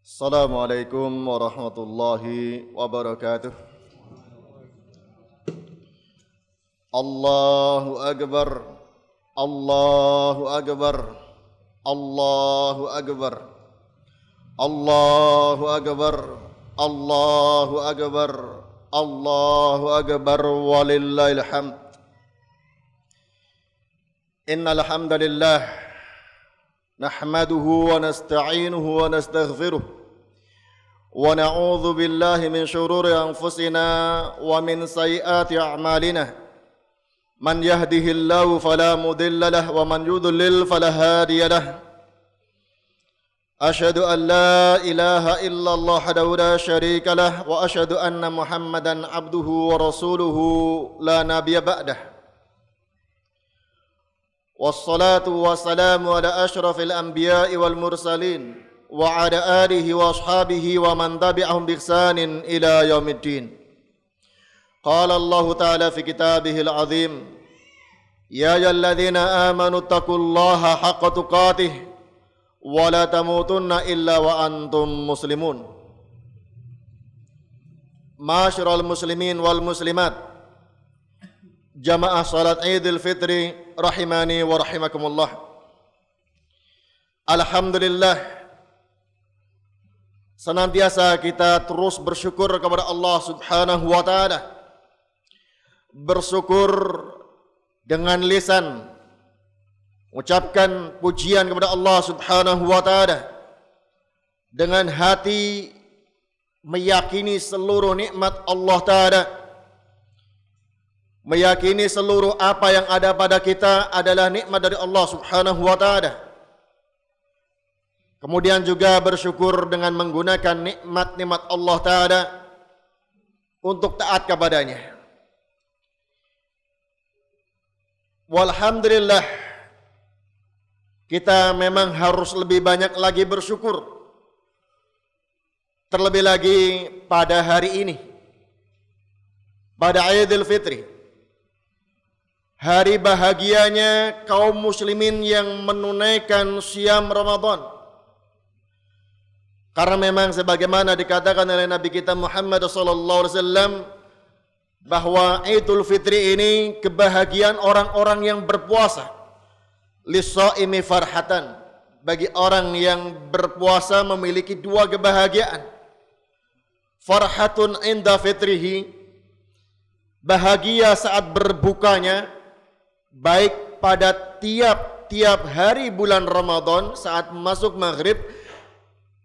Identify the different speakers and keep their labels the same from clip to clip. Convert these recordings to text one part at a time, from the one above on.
Speaker 1: Assalamualaikum warahmatullahi wabarakatuh. Allahu Akbar, Allahu Akbar, Allahu Akbar, Allahu Akbar, Allahu Akbar, Allahu Akbar, walillahil hamd. Innal hamdalillah nahmaduhu wa nasta'inuhu wa nastaghfiruh wa na'udzu billahi min shururi anfusina wa min sayyiati a'malina. Man yahdihillahu fala mudilla lahu wa man yudlil fala hadiya lahu. Asyhadu an la ilaha illallah wahdahu la syarika lahu wa asyhadu anna Muhammadan abduhu wa rasuluhu la nabiyya ba'dah. Wassalatu wassalamu ala asyrafil anbiya'i wal mursalin wa ala alihi wa ashabihi wa man tabi'ahum bi ihsanin ila yaumiddin. Qala Allah Ta'ala fi kitabihil azim, ya ayyuhalladzina amanu taqullaha haqqa tuqatih wa la tamutunna illa wa antum muslimun. Ma'asyiral muslimin wal muslimat, jamaah salat Idul Fitri rahimani wa rahimakumullah. Alhamdulillah, senantiasa kita terus bersyukur kepada Allah Subhanahu wa taala. Bersyukur dengan lisan, ucapkan pujian kepada Allah Subhanahu wa taala. Dengan hati meyakini seluruh nikmat Allah taala. Meyakini seluruh apa yang ada pada kita adalah nikmat dari Allah Subhanahu wa taala. Kemudian juga bersyukur dengan menggunakan nikmat-nikmat Allah taala untuk taat kepadanya. Walhamdulillah, kita memang harus lebih banyak lagi bersyukur. Terlebih lagi pada hari ini, pada Idul Fitri, hari bahagianya kaum muslimin yang menunaikan siam Ramadan. Karena memang sebagaimana dikatakan oleh Nabi kita Muhammad sallallahu alaihi wasallam bahwa Idul Fitri ini kebahagiaan orang-orang yang berpuasa. Lis-shaimi farhatan, bagi orang yang berpuasa memiliki dua kebahagiaan. Farhatun inda fitrihi, bahagia saat berbukanya, baik pada tiap-tiap hari bulan Ramadan saat masuk maghrib,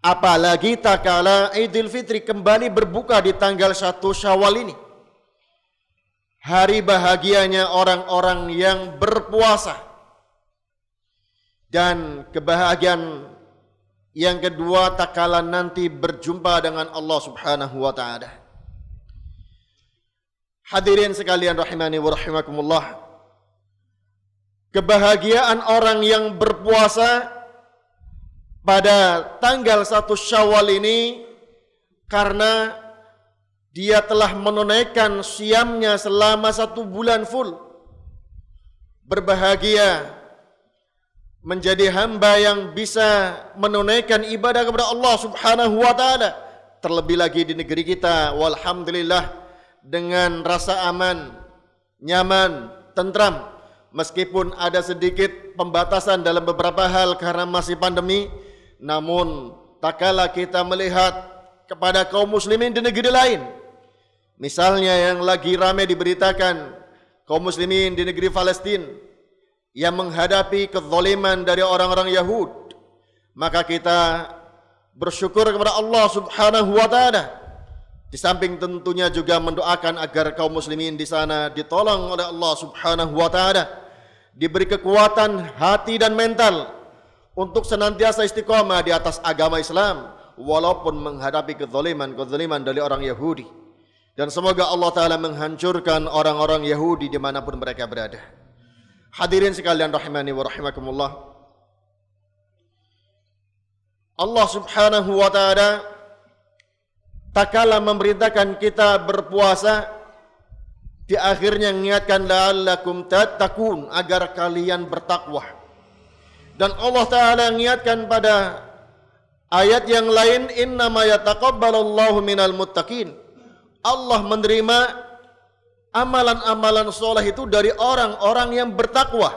Speaker 1: apalagi tak kala Idul Fitri kembali berbuka di tanggal 1 Syawal ini. Hari bahagianya orang-orang yang berpuasa. Dan kebahagiaan yang kedua tak kala nanti berjumpa dengan Allah Subhanahu wa taala. Hadirin sekalian rahimani wa rahimakumullah. Kebahagiaan orang yang berpuasa pada tanggal 1 Syawal ini karena dia telah menunaikan siamnya selama 1 bulan full. Berbahagia menjadi hamba yang bisa menunaikan ibadah kepada Allah Subhanahu wa taala. Terlebih lagi di negeri kita, walhamdulillah, dengan rasa aman, nyaman, tentram. Meskipun ada sedikit pembatasan dalam beberapa hal karena masih pandemi, namun tak kala kita melihat kepada kaum muslimin di negeri lain, misalnya yang lagi ramai diberitakan, kaum muslimin di negeri Palestina yang menghadapi kezaliman dari orang-orang Yahud, maka kita bersyukur kepada Allah Subhanahu wa taala. Di samping tentunya juga mendoakan agar kaum muslimin di sana ditolong oleh Allah Subhanahu wa taala, diberi kekuatan hati dan mental untuk senantiasa istiqamah di atas agama Islam walaupun menghadapi kezaliman dari orang Yahudi. Dan semoga Allah Ta'ala menghancurkan orang-orang Yahudi dimanapun mereka berada. Hadirin sekalian rahimani wa rahimakumullah. Allah Subhanahu wa Ta'ala tak kala memerintahkan kita berpuasa, di akhirnya mengingatkan la'allakum tattaqun, agar kalian bertakwa. Dan Allah Ta'ala mengingatkan pada Ayat yang lain, innama yataqabbalallahu minal muttaqin. Allah menerima amalan-amalan soleh itu dari orang-orang yang bertakwa.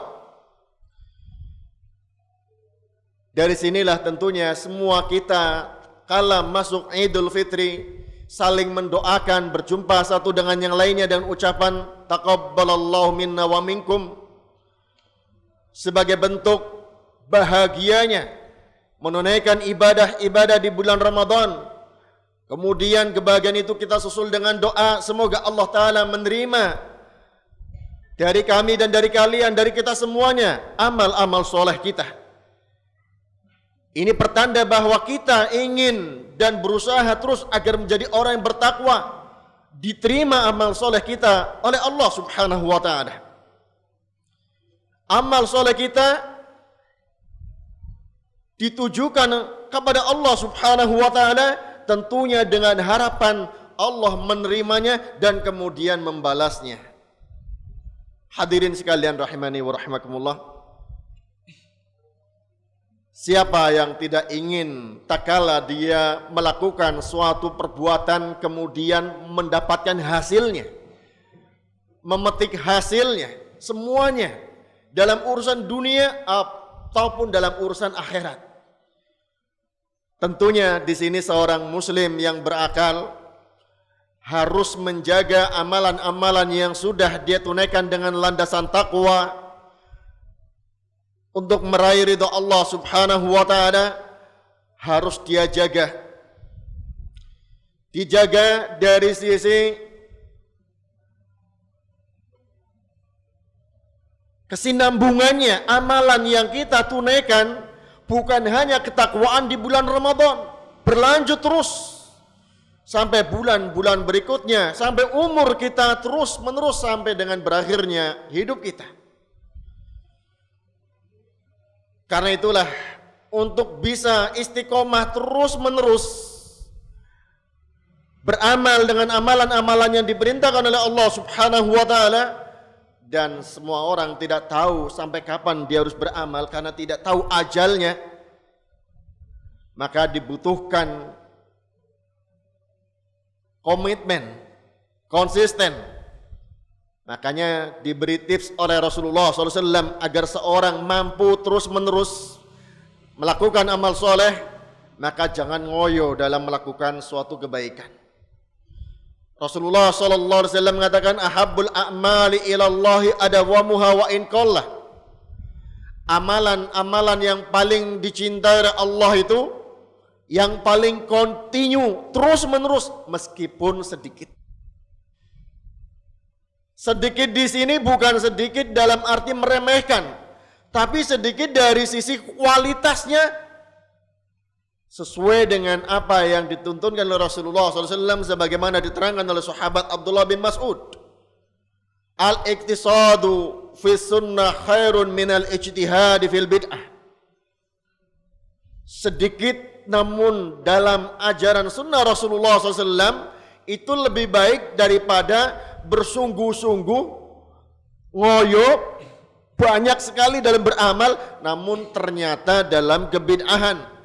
Speaker 1: Dari sinilah tentunya semua kita kala masuk Idul Fitri saling mendoakan, berjumpa satu dengan yang lainnya dengan ucapan taqabbalallahu minna wa minkum, sebagai bentuk bahagianya menunaikan ibadah-ibadah di bulan Ramadan. Kemudian kebahagiaan itu kita susul dengan doa, semoga Allah Ta'ala menerima dari kami dan dari kalian, dari kita semuanya, amal-amal soleh kita. Ini pertanda bahwa kita ingin dan berusaha terus agar menjadi orang yang bertakwa, diterima amal soleh kita oleh Allah Subhanahu wa Ta'ala. Amal soleh kita ditujukan kepada Allah Subhanahu wa Ta'ala, tentunya dengan harapan Allah menerimanya dan kemudian membalasnya. Hadirin sekalian rahimani wa rahimakumullah. Siapa yang tidak ingin tatkala dia melakukan suatu perbuatan kemudian mendapatkan hasilnya, memetik hasilnya, semuanya dalam urusan dunia ataupun dalam urusan akhirat. Tentunya di sini seorang muslim yang berakal harus menjaga amalan-amalan yang sudah dia tunaikan dengan landasan takwa untuk meraih ridha Allah Subhanahu wa Ta'ala, harus dia jaga. Dijaga dari sisi kesinambungannya amalan yang kita tunaikan. Bukan hanya ketakwaan di bulan Ramadan, berlanjut terus sampai bulan-bulan berikutnya, sampai umur kita terus menerus sampai dengan berakhirnya hidup kita. Karena itulah untuk bisa istiqomah terus menerus beramal dengan amalan-amalan yang diperintahkan oleh Allah Subhanahu wa Ta'ala. Dan semua orang tidak tahu sampai kapan dia harus beramal karena tidak tahu ajalnya. Maka dibutuhkan komitmen, konsisten. Makanya diberi tips oleh Rasulullah SAW agar seorang mampu terus menerus melakukan amal soleh, maka jangan ngoyo dalam melakukan suatu kebaikan. Rasulullah SAW mengatakan, ahabbul a'mali ilallahi adawamuha wa in qallah. Amalan-amalan yang paling dicintai oleh Allah itu yang paling kontinu, terus menerus meskipun sedikit. Sedikit di sini bukan sedikit dalam arti meremehkan, tapi sedikit dari sisi kualitasnya sesuai dengan apa yang dituntunkan oleh Rasulullah SAW sebagaimana diterangkan oleh sahabat Abdullah bin Mas'ud. Al-iqtisadu fi sunnah khairun minal ijtihadi fil bid'ah. Sedikit namun dalam ajaran sunnah Rasulullah SAW itu lebih baik daripada bersungguh-sungguh, ngoyo, banyak sekali dalam beramal namun ternyata dalam kebid'ahan.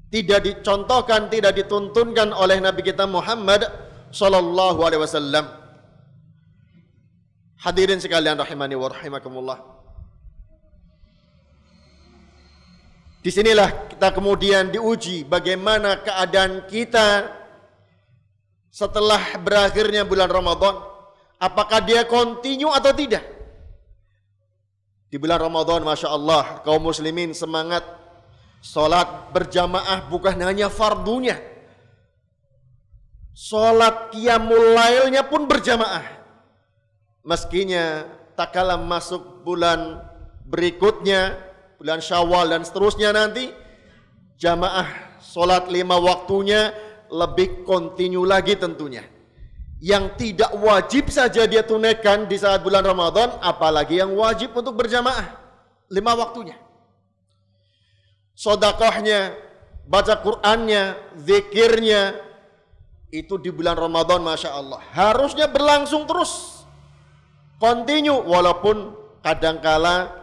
Speaker 1: Tidak dicontohkan, tidak dituntunkan oleh Nabi kita Muhammad sallallahu alaihi wasallam. Hadirin sekalian rahimani wa rahimakumullah. Disinilah kita kemudian diuji bagaimana keadaan kita setelah berakhirnya bulan Ramadan. Apakah dia kontinu atau tidak? Di bulan Ramadan, Masya Allah, kaum muslimin semangat. Salat berjamaah bukan hanya fardunya, salat qiyamul lailnya pun berjamaah. Meskinya tak kala masuk bulan berikutnya, bulan Syawal dan seterusnya nanti, jamaah salat 5 waktunya lebih kontinu lagi tentunya. Yang tidak wajib saja dia tunaikan di saat bulan Ramadan, apalagi yang wajib untuk berjamaah 5 waktunya. Sedekahnya, baca Qur'annya, zikirnya, itu di bulan Ramadan Masya Allah harusnya berlangsung terus, kontinu, walaupun kadangkala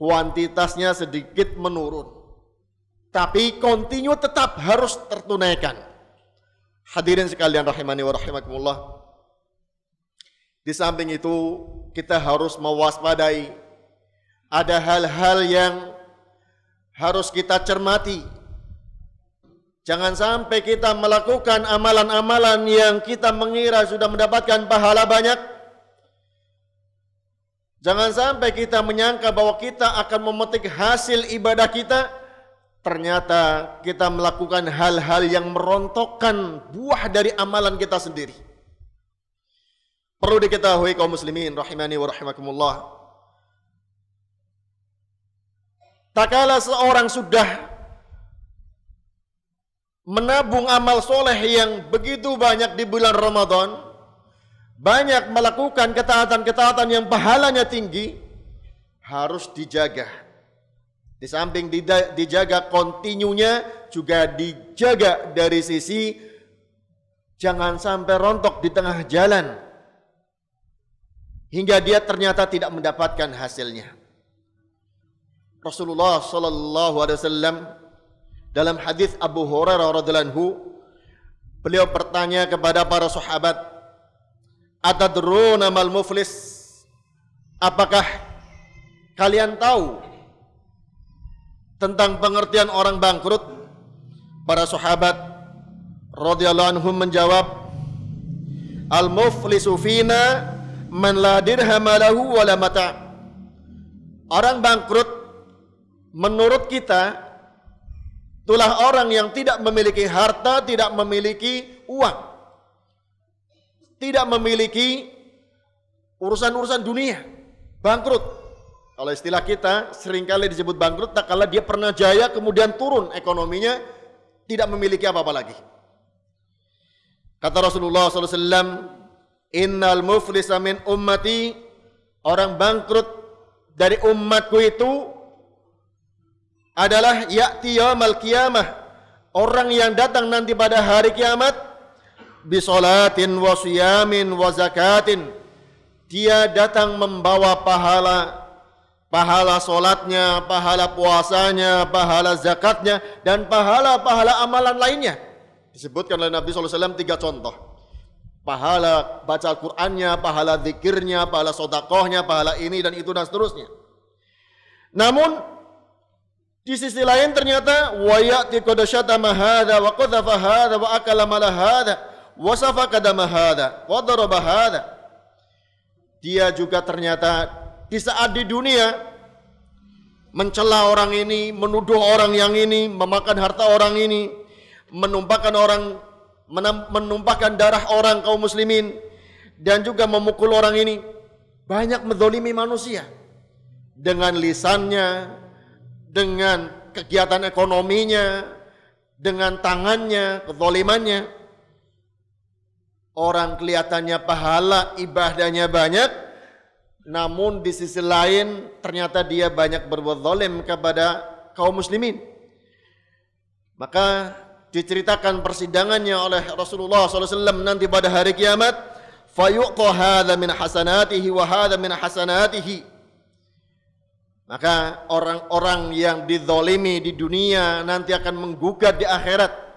Speaker 1: kuantitasnya sedikit menurun. tapi kontinu tetap harus tertunaikan. Hadirin sekalian rahimani wa rahimakumullah. Di samping itu kita harus mewaspadai ada hal-hal yang harus kita cermati. Jangan sampai kita melakukan amalan-amalan yang kita mengira sudah mendapatkan pahala banyak. Jangan sampai kita menyangka bahwa kita akan memetik hasil ibadah kita, ternyata kita melakukan hal-hal yang merontokkan buah dari amalan kita sendiri. Perlu diketahui kaum muslimin rahimani wa rahimakumullah, tak kala seorang sudah menabung amal soleh yang begitu banyak di bulan Ramadan, banyak melakukan ketaatan-ketaatan yang pahalanya tinggi, harus dijaga. Di samping dijaga kontinunya, juga dijaga dari sisi jangan sampai rontok di tengah jalan hingga dia ternyata tidak mendapatkan hasilnya. Rasulullah sallallahu alaihi wasallam dalam hadis Abu Hurairah radhiyallahu anhu, beliau bertanya kepada para sahabat, "Atadruna mal muflis?" Apakah kalian tahu tentang pengertian orang bangkrut? Para sahabat radhiyallahu anhum menjawab, "Al-muflisu fina man la dirham lahu wa la mata'." Orang bangkrut menurut kita itulah orang yang tidak memiliki harta, tidak memiliki uang, tidak memiliki urusan-urusan dunia. Bangkrut, kalau istilah kita seringkali disebut bangkrut tak kala dia pernah jaya kemudian turun ekonominya, tidak memiliki apa-apa lagi. Kata Rasulullah SAW, "Innal muflisa min ummati," orang bangkrut dari umatku itu adalah ya'ti yaumal qiyamah, orang yang datang nanti pada hari kiamat, bisolatin wa siyamin wa zakatin, dia datang membawa pahala solatnya, pahala puasanya, pahala zakatnya, dan pahala-pahala amalan lainnya. Disebutkan oleh Nabi SAW 3 contoh. Pahala baca Al-Qur'annya, pahala zikirnya, pahala sodakohnya, pahala ini dan itu dan seterusnya. Namun di sisi lain ternyata wa ya'ti qad syatama hadza wa qadhafa hadza wa akala mala hadza wa safaka dama hadza wa daraba hadza. Dia juga ternyata di saat di dunia mencela orang ini, menuduh orang yang ini, memakan harta orang ini, menumpahkan darah orang kaum muslimin, dan juga memukul orang ini, banyak menzalimi manusia dengan lisannya, dengan kegiatan ekonominya, dengan tangannya, kezalimannya. Orang kelihatannya pahala ibadahnya banyak, namun di sisi lain ternyata dia banyak berbuat zalim kepada kaum muslimin. Maka diceritakan persidangannya oleh Rasulullah SAW nanti pada hari kiamat, fayu'ta hadza min hasanatihi wa hadza min hasanatihi. Maka orang-orang yang dizalimi di dunia nanti akan menggugat di akhirat.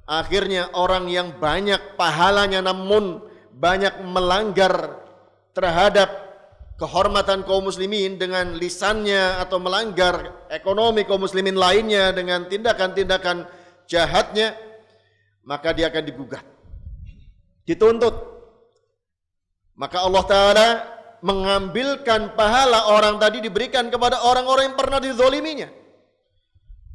Speaker 1: Akhirnya orang yang banyak pahalanya namun banyak melanggar terhadap kehormatan kaum muslimin dengan lisannya, atau melanggar ekonomi kaum muslimin lainnya dengan tindakan-tindakan jahatnya, maka dia akan digugat, dituntut. Maka Allah Ta'ala mengambilkan pahala orang tadi, diberikan kepada orang-orang yang pernah dizaliminya.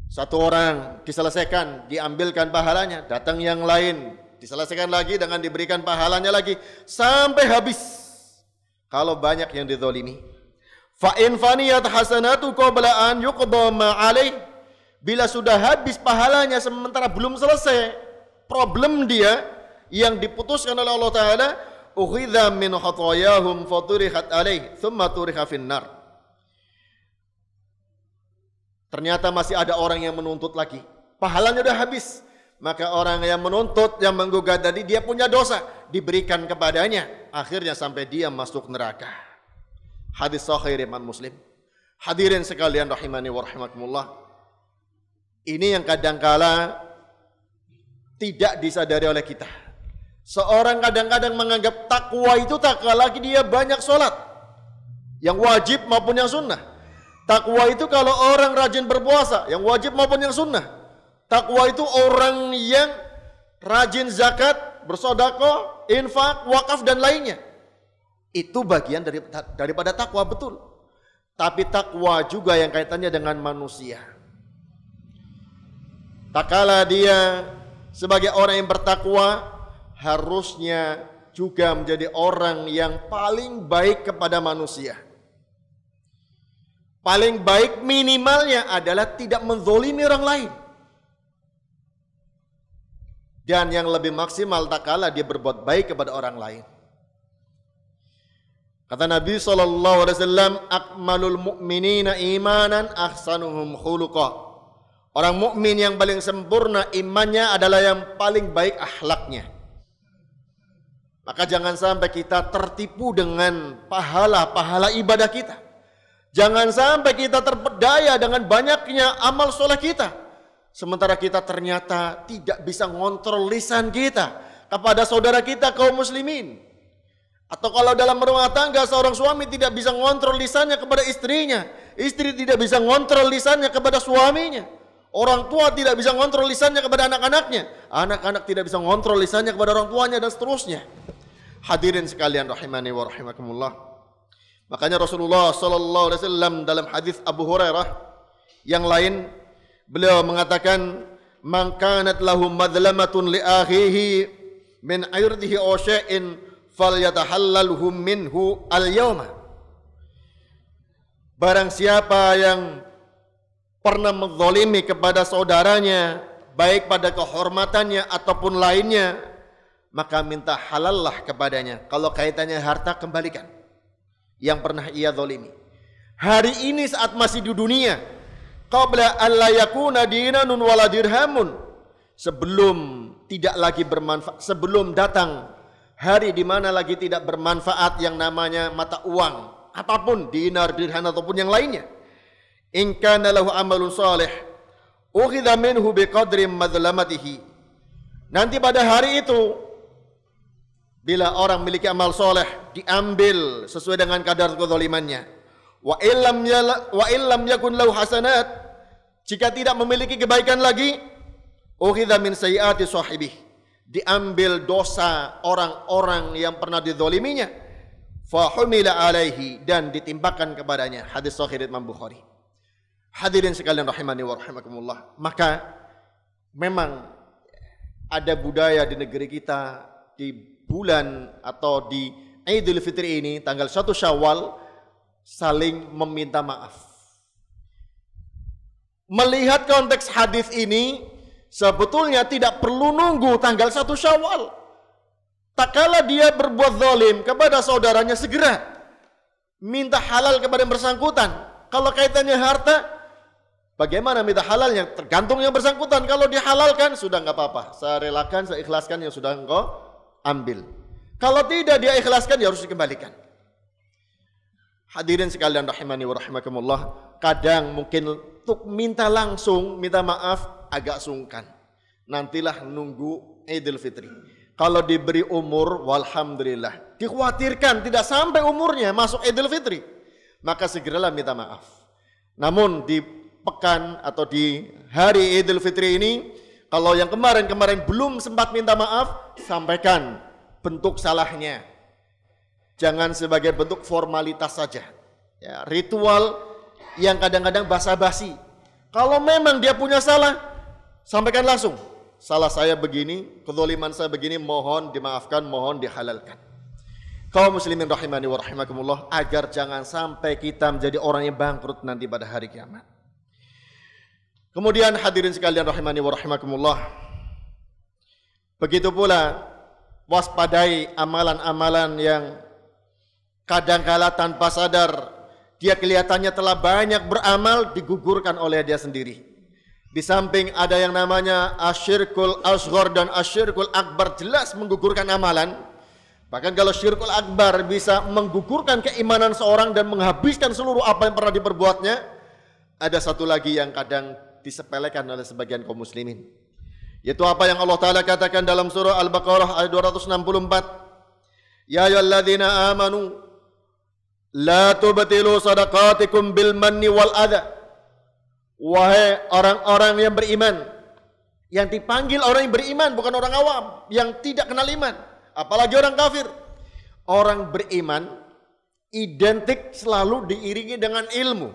Speaker 1: Satu orang diselesaikan, diambilkan pahalanya, datang yang lain, diselesaikan lagi dengan diberikan pahalanya lagi, sampai habis. Kalau banyak yang dizalimi, fa in faniyat hasanatu qabla an yuqda ma alaih, bila sudah habis pahalanya sementara belum selesai problem dia yang diputuskan oleh Allah Ta'ala, ukhidha min khatayahum faturihat alaih thumma turiha finnar. Ternyata masih ada orang yang menuntut lagi, pahalanya sudah habis. Maka orang yang menuntut, yang menggugat tadi, dia punya dosa, diberikan kepadanya, akhirnya sampai dia masuk neraka. Hadis sahih riwayat Muslim. Hadirin sekalian rahimani wa rahimakumullah, Ini yang kadangkala tidak disadari oleh kita. Seorang kadang-kadang menganggap takwa itu tak kalah lagi dia banyak sholat, yang wajib maupun yang sunnah. Takwa itu kalau orang rajin berpuasa, yang wajib maupun yang sunnah. Takwa itu orang yang rajin zakat, bersedekah, infak, wakaf dan lainnya. Itu bagian daripada takwa, betul. Tapi takwa juga yang kaitannya dengan manusia. Tak kala dia sebagai orang yang bertakwa harusnya juga menjadi orang yang paling baik kepada manusia. Paling baik minimalnya adalah tidak menzolimi orang lain. Dan yang lebih maksimal tak kalah dia berbuat baik kepada orang lain. Kata Nabi SAW, akmalul mu'minina imanan ahsanuhum khuluqa. Orang mukmin yang paling sempurna imannya adalah yang paling baik akhlaknya. Maka jangan sampai kita tertipu dengan pahala-pahala ibadah kita. Jangan sampai kita terpedaya dengan banyaknya amal soleh kita. Sementara kita ternyata tidak bisa ngontrol lisan kita kepada saudara kita kaum muslimin. Atau kalau dalam rumah tangga seorang suami tidak bisa ngontrol lisannya kepada istrinya. Istri tidak bisa ngontrol lisannya kepada suaminya. Orang tua tidak bisa ngontrol lisannya kepada anak-anaknya. Anak-anak tidak bisa ngontrol lisannya kepada orang tuanya dan seterusnya. Hadirin sekalian rahimani wa rahimakumullah. Makanya Rasulullah sallallahu alaihi wasallam dalam hadis Abu Hurairah yang lain beliau mengatakan, "Man kanat lahu madlamatun li akhihi min irdihi aw syai'in falyatahallalhu minhu al-yawma." Barang siapa yang pernah menzalimi kepada saudaranya, baik pada kehormatannya ataupun lainnya, maka minta halallah kepadanya. Kalau kaitannya harta, kembalikan yang pernah ia zalimi. Hari ini saat masih di dunia, qabla an la yakuna dinanun wala dirhamun, sebelum tidak lagi bermanfaat, sebelum datang hari di mana lagi tidak bermanfaat yang namanya mata uang, apapun, dinar, dirham ataupun yang lainnya. In kana lahu amalun salih ukhidha minhu biqadri madlamatihi. Nanti pada hari itu, bila orang memiliki amal soleh, diambil sesuai dengan kadar kezalimannya. Wa illam yakun lahu hasanat, jika tidak memiliki kebaikan lagi, ukhidha min sayyiati sahibih, diambil dosa orang-orang yang pernah dizaliminya, fa humila alaihi, dan ditimpakan kepadanya. Hadis sahih Imam Bukhari. Hadirin sekalian rahimani wa rahimakumullah. Maka memang ada budaya di negeri kita di bulan atau di Idul Fitri ini, tanggal 1 Syawal, saling meminta maaf. Melihat konteks hadis ini, sebetulnya tidak perlu nunggu tanggal 1 Syawal. Tak kala dia berbuat zalim kepada saudaranya, segera minta halal kepada yang bersangkutan. Kalau kaitannya harta, bagaimana minta halalnya? Tergantung yang bersangkutan. Kalau dihalalkan, sudah nggak apa-apa. Saya relakan, saya ikhlaskan yang sudah engkau ambil. Kalau tidak dia ikhlaskan, ya harus dikembalikan. Hadirin sekalian rahimani wa rahimakumullah, kadang mungkin untuk minta langsung, minta maaf agak sungkan. Nantilah nunggu Idul Fitri. Kalau diberi umur, walhamdulillah. Dikhawatirkan tidak sampai umurnya masuk Idul Fitri, maka segeralah minta maaf. Namun di pekan atau di hari Idul Fitri ini, kalau yang kemarin-kemarin belum sempat minta maaf, sampaikan bentuk salahnya. Jangan sebagai bentuk formalitas saja. Ya, ritual yang kadang-kadang basa-basi. Kalau memang dia punya salah, sampaikan langsung. Salah saya begini, kezaliman saya begini, mohon dimaafkan, mohon dihalalkan. Kaum muslimin rahimani wa rahimakumullah, agar jangan sampai kita menjadi orang yang bangkrut nanti pada hari kiamat. Kemudian hadirin sekalian rahimani wa rahimakumullah, begitu pula waspadai amalan-amalan yang kadangkala tanpa sadar dia kelihatannya telah banyak beramal, digugurkan oleh dia sendiri. Di samping ada yang namanya asyirkul asghar dan asyirkul akbar, jelas menggugurkan amalan. Bahkan kalau syirkul akbar bisa menggugurkan keimanan seorang dan menghabiskan seluruh apa yang pernah diperbuatnya, ada satu lagi yang kadang disepelekan oleh sebagian kaum muslimin. Yaitu apa yang Allah Ta'ala katakan dalam surah Al-Baqarah ayat 264. Ya ayyuhalladzina amanu la tubtilu sadaqatikum bil manni wal adha. Wahai orang-orang yang beriman. Yang dipanggil orang yang beriman, bukan orang awam yang tidak kenal iman, apalagi orang kafir. Orang beriman identik selalu diiringi dengan ilmu.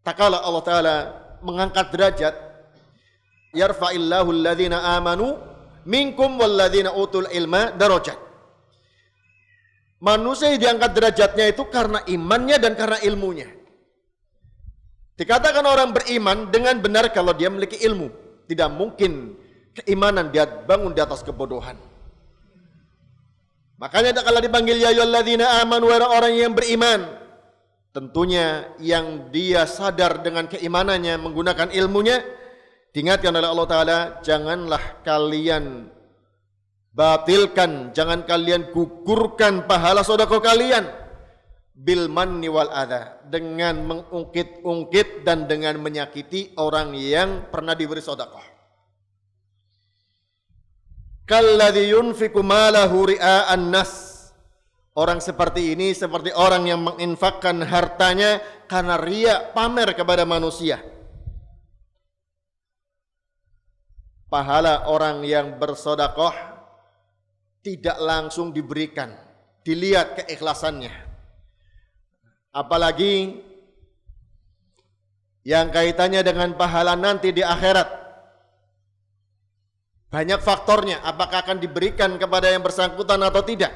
Speaker 1: Tak kala Allah Ta'ala mengangkat derajat, yarfa'illahu alladhina amanu minkum walladhina utul ilma darajat. Manusia yang diangkat derajatnya itu karena imannya dan karena ilmunya. Dikatakan orang beriman dengan benar kalau dia memiliki ilmu. Tidak mungkin keimanan dia bangun di atas kebodohan. Makanya kalau dipanggil ya ayyuhalladzina amanu, orang yang beriman, tentunya yang dia sadar dengan keimanannya menggunakan ilmunya, diingatkan oleh Allah Ta'ala, janganlah kalian batilkan, jangan kalian gugurkan pahala sedekah kalian bil manni wal adha, dengan mengungkit-ungkit dan dengan menyakiti orang yang pernah diberi sedekah. Kalladzi yunfiqu malahu ria'an nas. Orang seperti ini seperti orang yang menginfakkan hartanya karena riya, pamer kepada manusia. Pahala orang yang bersedekah tidak langsung diberikan, dilihat keikhlasannya. Apalagi yang kaitannya dengan pahala nanti di akhirat. Banyak faktornya, apakah akan diberikan kepada yang bersangkutan atau tidak.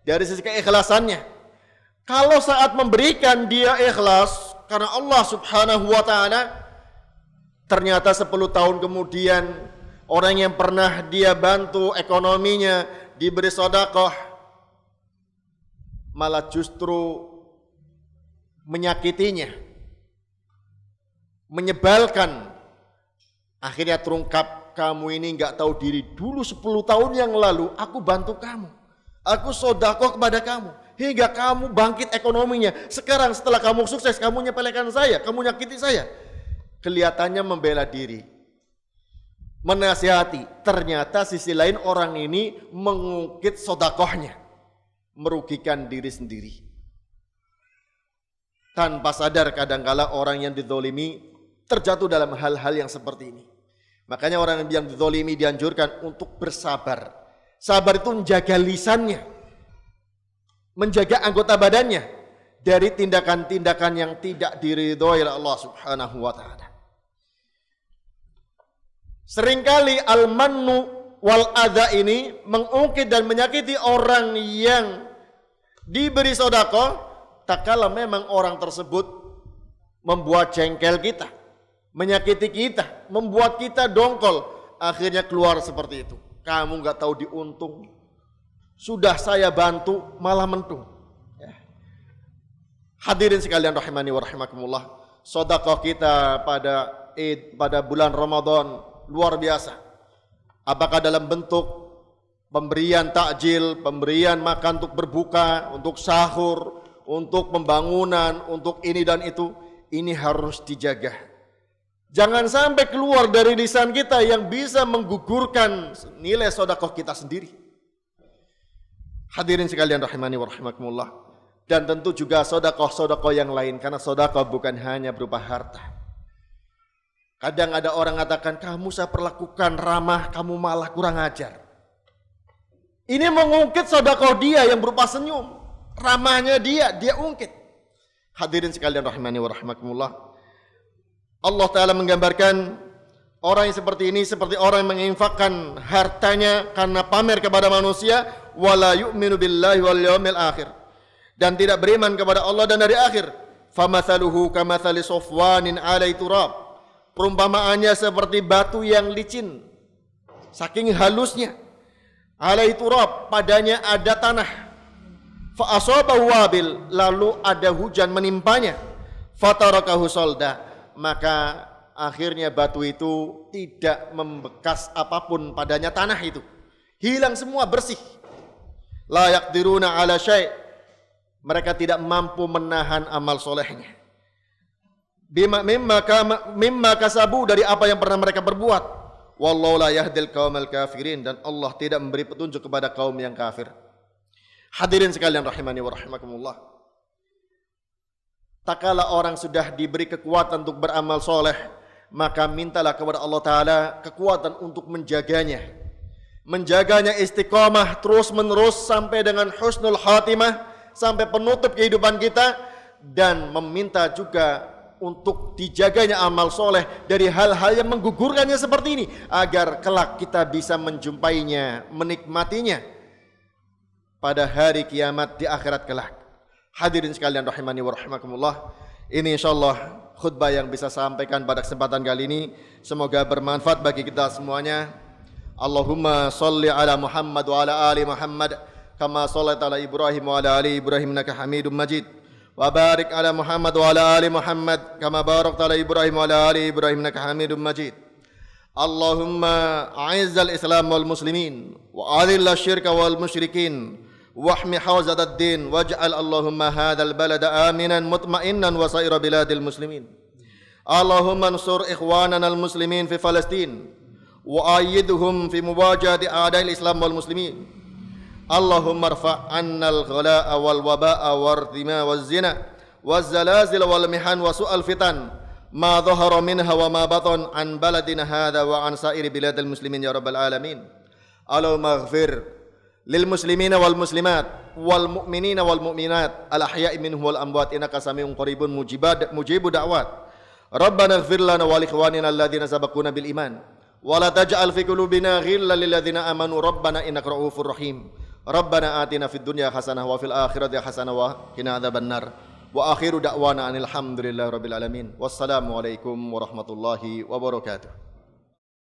Speaker 1: Dari sisi keikhlasannya. Kalau saat memberikan dia ikhlas karena Allah Subhanahu wa Ta'ala, ternyata 10 tahun kemudian orang yang pernah dia bantu ekonominya diberi sedekah, malah justru menyakitinya, menyebalkan. Akhirnya terungkap, kamu ini enggak tahu diri, dulu 10 tahun yang lalu aku bantu kamu, aku sedekah kepada kamu, hingga kamu bangkit ekonominya. Sekarang setelah kamu sukses, kamu nyepelekan saya, kamu nyakiti saya. Kelihatannya membela diri, menasihati. Ternyata sisi lain orang ini mengungkit sedekahnya, merugikan diri sendiri. Tanpa sadar kadangkala orang yang dizolimi terjatuh dalam hal-hal yang seperti ini. Makanya orang yang dizolimi dianjurkan untuk bersabar. Sabar itu menjaga lisannya, menjaga anggota badannya dari tindakan-tindakan yang tidak diridhoi oleh Allah Subhanahu wa Ta'ala. Seringkali al-mannu wal adha ini mengungkit dan menyakiti orang yang diberi sedekah, tak kala memang orang tersebut membuat jengkel kita, menyakiti kita, membuat kita dongkol, akhirnya keluar seperti itu. Kamu nggak tahu diuntung, sudah saya bantu malah mentung. Ya. Hadirin sekalian rahimani wa rahimakumullah, sedekah kita pada Id, pada bulan Ramadan luar biasa. Apakah dalam bentuk pemberian takjil, pemberian makan untuk berbuka, untuk sahur, untuk pembangunan, untuk ini dan itu, ini harus dijaga. Jangan sampai keluar dari lisan kita yang bisa menggugurkan nilai sedekah kita sendiri. Hadirin sekalian rahimani wa rahimakumullah. Dan tentu juga sedekah-sedekah yang lain, karena sedekah bukan hanya berupa harta. Kadang ada orang mengatakan, kamu saya perlakukan ramah, kamu malah kurang ajar. Ini mengungkit sedekah dia yang berupa senyum. Ramahnya dia ungkit. Hadirin sekalian rahimani wa rahimakumullah. Allah Ta'ala menggambarkan orang yang seperti ini seperti orang yang menginfakkan hartanya karena pamer kepada manusia, wala yu'minu billahi wal yawmil akhir, dan tidak beriman kepada Allah dan hari akhir. Famathaluhu kamathali safwanin 'alai turab. Perumpamaannya seperti batu yang licin, saking halusnya. 'Alai turab, padanya ada tanah. Fa asabahu wabil, lalu ada hujan menimpanya. Fatarakahu solda, maka akhirnya batu itu tidak membekas apapun padanya, tanah itu hilang semua, bersih. La yaqdiruna ala syai', mereka tidak mampu menahan amal solehnya. mimma kasabu, dari apa yang pernah mereka berbuat. Wallahu la yahdil qaumal kafirin, dan Allah tidak memberi petunjuk kepada kaum yang kafir. Hadirin sekalian rahimani wa rahimakumullah. Tak kala orang sudah diberi kekuatan untuk beramal soleh, maka mintalah kepada Allah Ta'ala kekuatan untuk menjaganya. Menjaganya istiqamah terus menerus sampai dengan husnul khatimah, sampai penutup kehidupan kita. Dan meminta juga untuk dijaganya amal soleh dari hal-hal yang menggugurkannya seperti ini, agar kelak kita bisa menjumpainya, menikmatinya pada hari kiamat di akhirat kelak. Hadirin sekalian rahimani wa rahimakumullah, ini insyaallah khutbah yang bisa sampaikan pada kesempatan kali ini, semoga bermanfaat bagi kita semuanya. Allahumma salli ala Muhammad wa ala ali Muhammad kama shallaita ala Ibrahim wa ala ali Ibrahim innaka Hamidum Majid, wa barik ala Muhammad wa ala ali Muhammad kama barakta ala Ibrahim wa ala ali Ibrahim innaka Hamidum Majid. Allahumma a'izzal Islam wal muslimin wa adhilla syirka wal musyrikin wahmi hawzat ad-din waj'al Allahumma hadzal balada aminan mutma'innan wa sa'ira biladil muslimin. Allahumma ansur ikhwanana al-muslimin fi Palestin wa ayyidhum fi muwajahati a'da'il Islam wal muslimin. Allahumma rfa' 'anna al-ghalaa'a wal waba'a war-rima waz-zina waz-zalazil wal mihan wa su'al fitan ma dhahara minha wa ma batan an baladina hadha wa an sa'iri biladil muslimin ya rabbal alamin. Allahumma ighfir lil muslimina wal muslimat wal mu'minina wal mu'minat al ahya'i minhum wal amwat innaka samiun qaribun mujibu da'wat. Rabbana ighfir lana wa li ikhwanina alladhina sabaquna bil iman wa la taj'al fi qulubina ghillan lil ladzina amanu rabbana innaka ra'ufur rahim. Rabbana atina fid dunya hasanah wa fil akhirati hasanah wa qina adzabannar. Wa akhiru da'wana anil hamdulillahi rabbil alamin. Wassalamu alaikum warahmatullahi wabarakatuh.